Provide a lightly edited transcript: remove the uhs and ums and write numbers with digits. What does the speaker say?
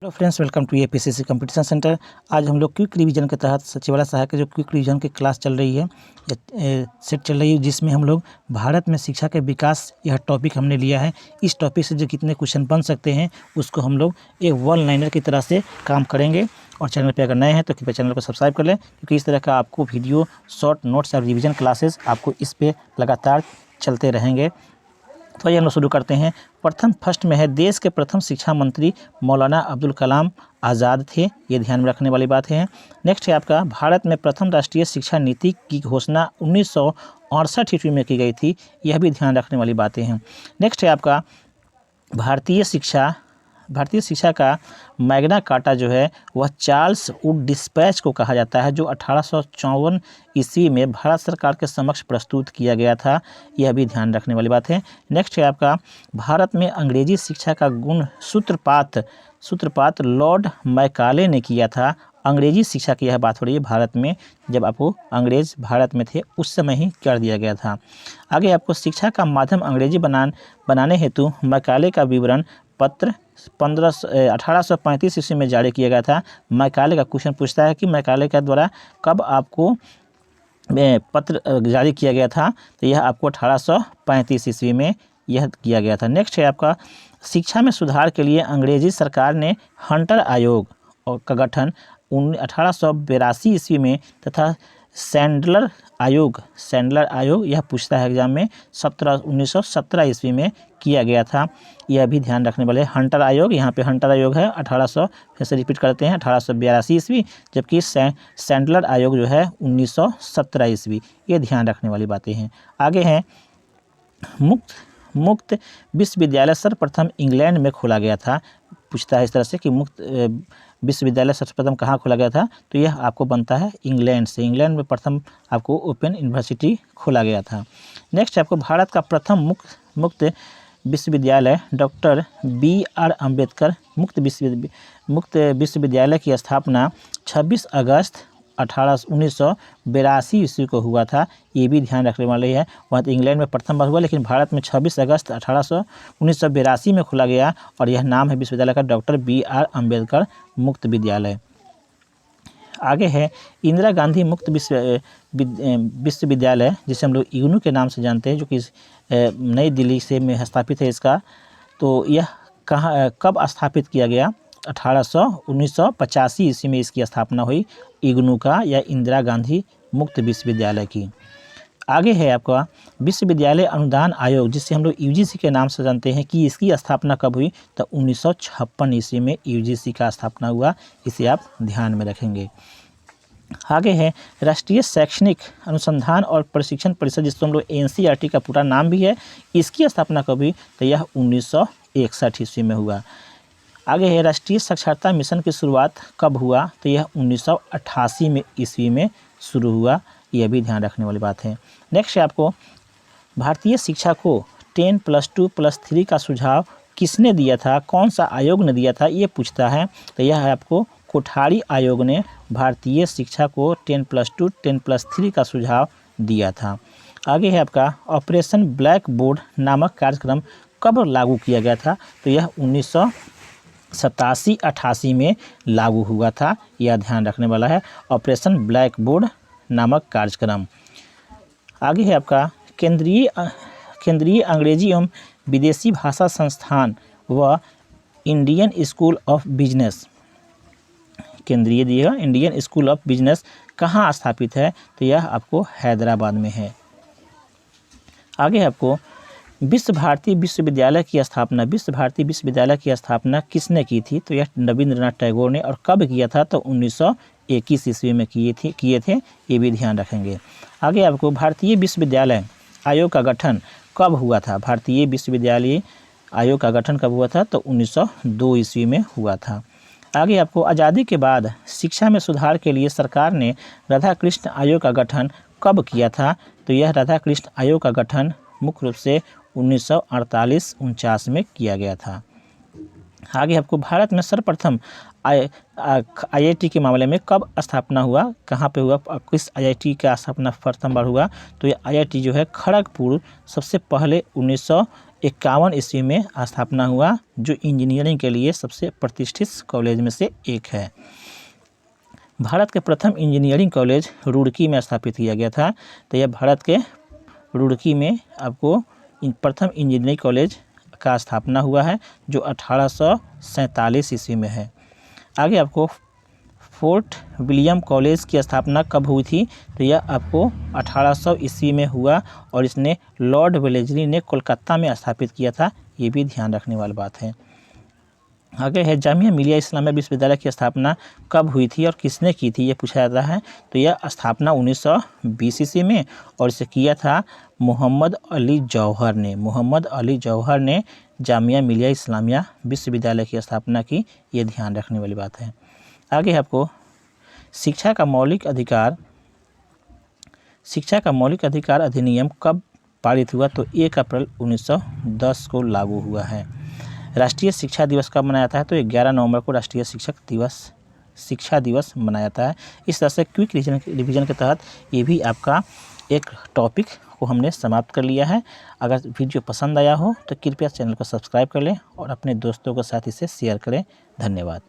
Hello friends, welcome to APCC competition centre. आज हम लोग क्विक रिवीजन के तहत सचिवालय सहायक जो क्विक रिवीजन की क्लास चल रही है सेट चल रही है, जिसमें हम लोग भारत में शिक्षा के विकास यह टॉपिक हमने लिया है। इस टॉपिक से जो कितने क्वेश्चन बन सकते हैं उसको हम लोग एक वन लाइनर की तरह से काम करेंगे। और चैनल पे अगर नए हैं तो कृपया चैनल को सब्सक्राइब कर लें, क्योंकि इस तरह का आपको वीडियो, शॉर्ट नोट्स और रिविजन क्लासेस आपको इस पर लगातार चलते रहेंगे। तो ये हम लोग शुरू करते हैं। फर्स्ट में है, देश के प्रथम शिक्षा मंत्री मौलाना अब्दुल कलाम आज़ाद थे। ये ध्यान में रखने वाली बात है। नेक्स्ट है आपका, भारत में प्रथम राष्ट्रीय शिक्षा नीति की घोषणा 1968 ईस्वी में की गई थी। यह भी ध्यान रखने वाली बातें हैं। नेक्स्ट है आपका, भारतीय शिक्षा का मैग्ना कार्टा जो है वह चार्ल्स वुड डिस्पैच को कहा जाता है, जो 1854 ईस्वी में भारत सरकार के समक्ष प्रस्तुत किया गया था। यह भी ध्यान रखने वाली बात है। नेक्स्ट है आपका, भारत में अंग्रेजी शिक्षा का गुण सूत्रपात लॉर्ड मैकाले ने किया था। अंग्रेजी शिक्षा की यह बात हो रही है भारत में, जब आपको अंग्रेज भारत में थे उस समय ही कर दिया गया था। आगे आपको, शिक्षा का माध्यम अंग्रेजी बनाने हेतु मैकाले का विवरण पत्र 1835 ईस्वी में जारी किया गया था। मैकाले का क्वेश्चन पूछता है कि मैकाले के द्वारा कब आपको पत्र जारी किया गया था, तो यह आपको 1835 ईस्वी में यह किया गया था। नेक्स्ट है आपका, शिक्षा में सुधार के लिए अंग्रेजी सरकार ने हंटर आयोग का गठन 1882 ईस्वी में तथा सैंडलर आयोग यह पूछता है एग्जाम में 1917 ईस्वी में किया गया था। यह भी ध्यान रखने वाले। हंटर आयोग, यहाँ पे हंटर आयोग है 1800, फिर से रिपीट करते हैं 1882 ईस्वी, जबकि सैंडलर आयोग जो है 1917 ईस्वी। ये ध्यान रखने वाली बातें हैं। आगे हैं, मुक्त विश्वविद्यालय सर्वप्रथम इंग्लैंड में खोला गया था। पूछता है इस तरह से कि मुक्त विश्वविद्यालय सर्वप्रथम कहाँ खोला गया था, तो यह आपको बनता है इंग्लैंड से। इंग्लैंड में प्रथम आपको ओपन यूनिवर्सिटी खोला गया था। नेक्स्ट आपको, भारत का प्रथम मुक्त विश्वविद्यालय डॉक्टर BR अम्बेडकर मुक्त विश्वविद्यालय की स्थापना 26 अगस्त 1982 ईस्वी को हुआ था। ये भी ध्यान रखने वाले है। वहाँ तो इंग्लैंड में प्रथम बार हुआ, लेकिन भारत में 26 अगस्त 1982 में खोला गया, और यह नाम है विश्वविद्यालय का डॉक्टर BR अम्बेडकर मुक्त विद्यालय। आगे है, इंदिरा गांधी मुक्त विश्वविद्यालय, जिसे हम लोग इग्नू के नाम से जानते हैं, जो कि नई दिल्ली से में स्थापित है इसका। तो यह कब स्थापित किया गया? 1985 ईस्वी में इसकी स्थापना हुई, इग्नू का या इंदिरा गांधी मुक्त विश्वविद्यालय की। आगे है आपका, विश्वविद्यालय अनुदान आयोग, जिसे हम लोग UGC के नाम से जानते हैं, कि इसकी स्थापना कब हुई? तो 1956 ईस्वी में UGC का स्थापना हुआ। इसे आप ध्यान में रखेंगे। आगे है, राष्ट्रीय शैक्षणिक अनुसंधान और प्रशिक्षण परिषद, जिसको हम लोग NCERT का पूरा नाम भी है, इसकी स्थापना कब हुई? तो यह 1961 ईस्वी में हुआ। आगे है, राष्ट्रीय साक्षरता मिशन की शुरुआत कब हुआ? तो यह 1988 ईस्वी में शुरू हुआ। यह भी ध्यान रखने वाली बात है। नेक्स्ट है आपको, भारतीय शिक्षा को 10+2+3 का सुझाव किसने दिया था? कौन सा आयोग ने दिया था? ये पूछता है। तो यह है आपको कोठारी आयोग ने भारतीय शिक्षा को 10+2 10+3 का सुझाव दिया था। आगे है आपका, ऑपरेशन ब्लैक बोर्ड नामक कार्यक्रम कब लागू किया गया था? तो यह 1987-88 में लागू हुआ था। यह ध्यान रखने वाला है, ऑपरेशन ब्लैक बोर्ड नामक कार्यक्रम। आगे है आपका, केंद्रीय अंग्रेजी एवं विदेशी भाषा संस्थान व इंडियन स्कूल ऑफ बिजनेस, केंद्रीय दिएगा इंडियन स्कूल ऑफ बिजनेस कहाँ स्थापित है? तो यह आपको हैदराबाद में है। आगे है आपको, विश्व भारती विश्वविद्यालय की स्थापना किसने की थी? तो यह रविंद्रनाथ टैगोर ने। और कब किया था? तो 1921 ईस्वी में किए थे। ये भी ध्यान रखेंगे। आगे आपको, भारतीय विश्वविद्यालय आयोग का गठन कब हुआ था? भारतीय विश्वविद्यालय आयोग का गठन कब हुआ था? तो 1902 ईस्वी में हुआ था। आगे आपको, आज़ादी के बाद शिक्षा में सुधार के लिए सरकार ने राधाकृष्ण आयोग का गठन कब किया था? तो यह राधाकृष्ण आयोग का गठन मुख्य रूप से 1948-49 में किया गया था। आगे आपको, भारत में सर्वप्रथम IIT के मामले में कब स्थापना हुआ? कहाँ पे हुआ? किस IIT का स्थापना प्रथम बार हुआ? तो ये IIT जो है खड़गपुर सबसे पहले 1951 ईस्वी में स्थापना हुआ, जो इंजीनियरिंग के लिए सबसे प्रतिष्ठित कॉलेज में से एक है। भारत के प्रथम इंजीनियरिंग कॉलेज रुड़की में स्थापित किया गया था। तो यह भारत के रुड़की में आपको प्रथम इंजीनियरिंग कॉलेज का स्थापना हुआ है, जो 1847 ईस्वी में है। आगे आपको फोर्ट विलियम कॉलेज की स्थापना कब हुई थी? तो यह आपको 1800 ईस्वी में हुआ और इसने लॉर्ड वेलेस्ली ने कोलकाता में स्थापित किया था। ये भी ध्यान रखने वाली बात है। आगे है जामिया मिलिया इस्लामिया विश्वविद्यालय की स्थापना कब हुई थी और किसने की थी, ये पूछा जाता है। तो यह स्थापना 1920 ईस्वी में और इसे किया था मोहम्मद अली जौहर ने। मोहम्मद अली जौहर ने जामिया मिलिया इस्लामिया विश्वविद्यालय की स्थापना की। ये ध्यान रखने वाली बात है। आगे आपको शिक्षा का मौलिक अधिकार अधिनियम कब पारित हुआ? तो 1 अप्रैल 1910 को लागू हुआ है। राष्ट्रीय शिक्षा दिवस कब मनाया जाता है? तो 11 नवंबर को राष्ट्रीय शिक्षा दिवस मनाया जाता है। इस तरह से क्विक रिवीजन के तहत ये भी आपका एक टॉपिक को हमने समाप्त कर लिया है। अगर वीडियो पसंद आया हो तो कृपया चैनल को सब्सक्राइब कर लें और अपने दोस्तों के साथ इसे शेयर करें। धन्यवाद।